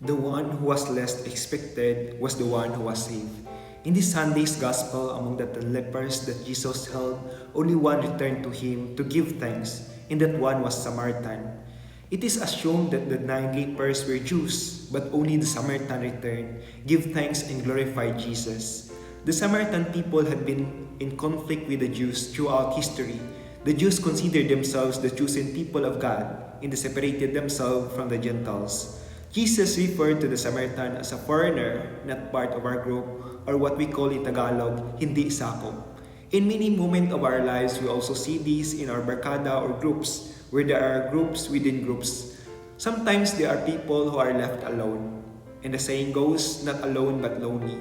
The one who was less expected was the one who was saved. In this Sunday's Gospel, among the 10 lepers that Jesus held, only one returned to him to give thanks, and that one was Samaritan. It is assumed that the 9 lepers were Jews, but only the Samaritan returned, give thanks and glorify Jesus. The Samaritan people had been in conflict with the Jews throughout history. The Jews considered themselves the chosen people of God, and they separated themselves from the Gentiles. Jesus referred to the Samaritan as a foreigner, not part of our group, or what we call in Tagalog, hindi sakop. In many moments of our lives, we also see this in our barkada or groups, where there are groups within groups. Sometimes there are people who are left alone. And the saying goes, not alone but lonely.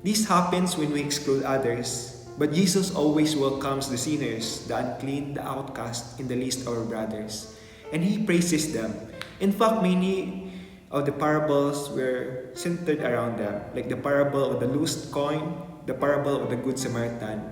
This happens when we exclude others, but Jesus always welcomes the sinners, the unclean, the outcast, in the list of our brothers. And He praises them. In fact, many of the parables were centered around them, like the parable of the lost coin, the parable of the Good Samaritan.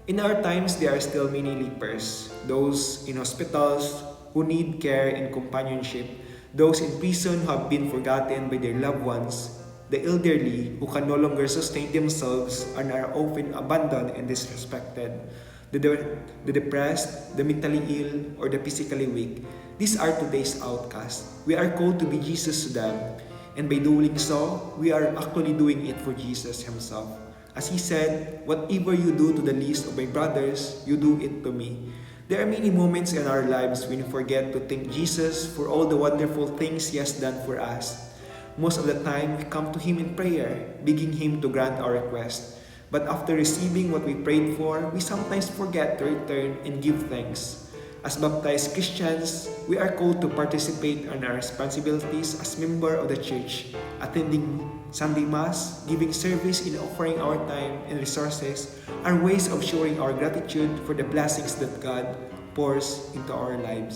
In our times, there are still many lepers, those in hospitals who need care and companionship, those in prison who have been forgotten by their loved ones, the elderly who can no longer sustain themselves and are often abandoned and disrespected, the depressed, the mentally ill, or the physically weak. These are today's outcasts. We are called to be Jesus to them, and by doing so, we are actually doing it for Jesus Himself. As He said, "Whatever you do to the least of my brothers, you do it to me." There are many moments in our lives when we forget to thank Jesus for all the wonderful things He has done for us. Most of the time, we come to Him in prayer, begging Him to grant our request. But after receiving what we prayed for, we sometimes forget to return and give thanks. As baptized Christians, we are called to participate in our responsibilities as members of the church, attending Sunday Mass, giving service, and offering our time and resources are ways of showing our gratitude for the blessings that God pours into our lives.